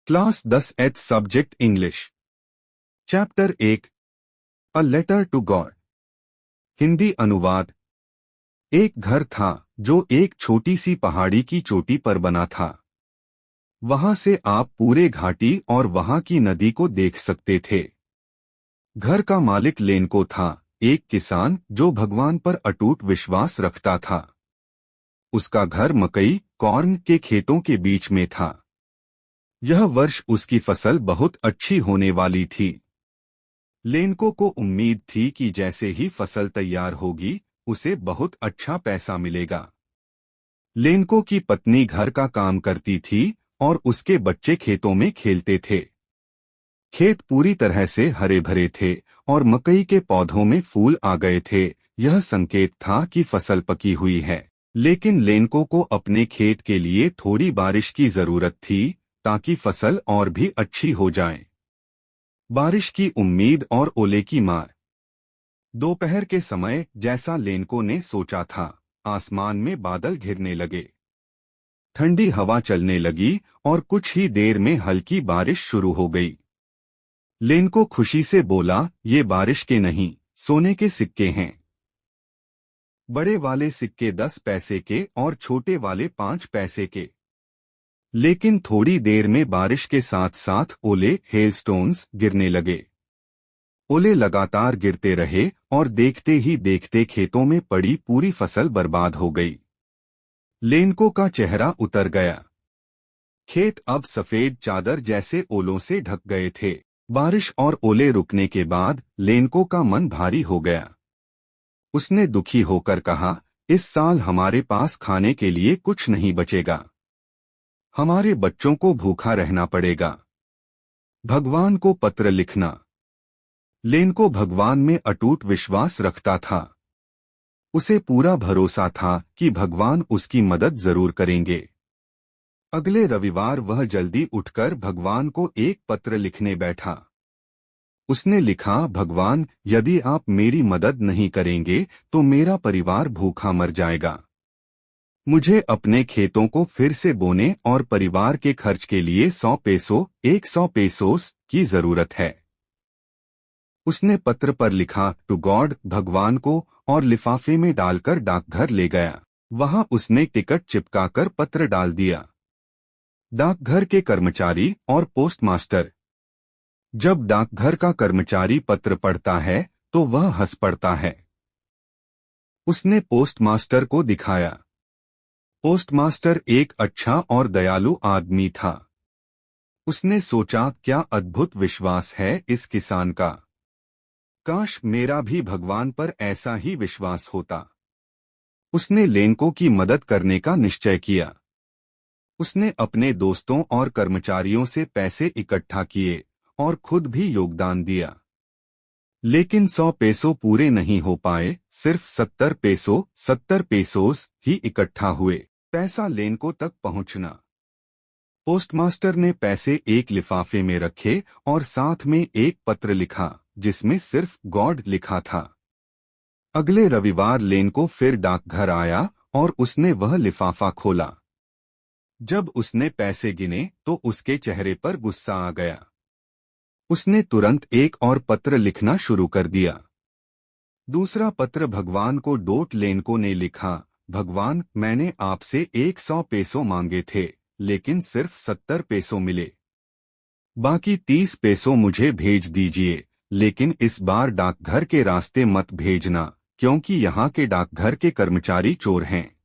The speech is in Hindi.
Class 10th subject English. Chapter 1 a letter to God. Hindi अनुवाद। एक घर था जो एक छोटी सी पहाड़ी की चोटी पर बना था। वहां से आप पूरे घाटी और वहां की नदी को देख सकते थे। घर का मालिक लेनको था, एक किसान जो भगवान पर अटूट विश्वास रखता था। उसका घर मकई कॉर्न के खेतों के बीच में था। यह वर्ष उसकी फसल बहुत अच्छी होने वाली थी। लेनको को उम्मीद थी कि जैसे ही फसल तैयार होगी उसे बहुत अच्छा पैसा मिलेगा। लेनको की पत्नी घर का काम करती थी और उसके बच्चे खेतों में खेलते थे। खेत पूरी तरह से हरे भरे थे और मकई के पौधों में फूल आ गए थे। यह संकेत था कि फसल पकी हुई है। लेकिन लेनको को अपने खेत के लिए थोड़ी बारिश की जरूरत थी ताकि फसल और भी अच्छी हो जाए। बारिश की उम्मीद और ओले की मार। दोपहर के समय जैसा लेनको ने सोचा था, आसमान में बादल घिरने लगे। ठंडी हवा चलने लगी और कुछ ही देर में हल्की बारिश शुरू हो गई। लेनको खुशी से बोला, ये बारिश के नहीं, सोने के सिक्के हैं। बड़े वाले सिक्के 10 पैसे के और छोटे वाले 5 पैसे के। लेकिन थोड़ी देर में बारिश के साथ साथ ओले हेलस्टोन्स गिरने लगे। ओले लगातार गिरते रहे और देखते ही देखते खेतों में पड़ी पूरी फसल बर्बाद हो गई। लेनको का चेहरा उतर गया। खेत अब सफेद चादर जैसे ओलों से ढक गए थे। बारिश और ओले रुकने के बाद लेनको का मन भारी हो गया। उसने दुखी होकर कहा, इस साल हमारे पास खाने के लिए कुछ नहीं बचेगा। हमारे बच्चों को भूखा रहना पड़ेगा। भगवान को पत्र लिखना। लेनको भगवान में अटूट विश्वास रखता था। उसे पूरा भरोसा था कि भगवान उसकी मदद जरूर करेंगे। अगले रविवार वह जल्दी उठकर भगवान को एक पत्र लिखने बैठा। उसने लिखा, भगवान, यदि आप मेरी मदद नहीं करेंगे तो मेरा परिवार भूखा मर जाएगा। मुझे अपने खेतों को फिर से बोने और परिवार के खर्च के लिए 100 पेसोस की जरूरत है। उसने पत्र पर लिखा, टू गॉड, भगवान को, और लिफाफे में डालकर डाकघर ले गया। वहां उसने टिकट चिपकाकर पत्र डाल दिया। डाकघर के कर्मचारी और पोस्टमास्टर। जब डाकघर का कर्मचारी पत्र पढ़ता है तो वह हंस पड़ता है। उसने पोस्टमास्टर को दिखाया। पोस्टमास्टर एक अच्छा और दयालु आदमी था। उसने सोचा, क्या अद्भुत विश्वास है इस किसान का। काश मेरा भी भगवान पर ऐसा ही विश्वास होता। उसने लेनको की मदद करने का निश्चय किया। उसने अपने दोस्तों और कर्मचारियों से पैसे इकट्ठा किए और खुद भी योगदान दिया। लेकिन 100 पेसो पूरे नहीं हो पाए, सिर्फ 70 पेसोस ही इकट्ठा हुए। पैसा लेनको तक पहुंचना। पोस्टमास्टर ने पैसे एक लिफाफे में रखे और साथ में एक पत्र लिखा जिसमें सिर्फ गॉड लिखा था। अगले रविवार लेनको फिर डाकघर आया और उसने वह लिफाफा खोला। जब उसने पैसे गिने तो उसके चेहरे पर गुस्सा आ गया। उसने तुरंत एक और पत्र लिखना शुरू कर दिया। दूसरा पत्र भगवान को डोट लेनको ने लिखा, भगवान, मैंने आपसे 100 पेसो मांगे थे लेकिन सिर्फ 70 पेसो मिले। बाकी 30 पेसो मुझे भेज दीजिए, लेकिन इस बार डाकघर के रास्ते मत भेजना क्योंकि यहाँ के डाकघर के कर्मचारी चोर हैं।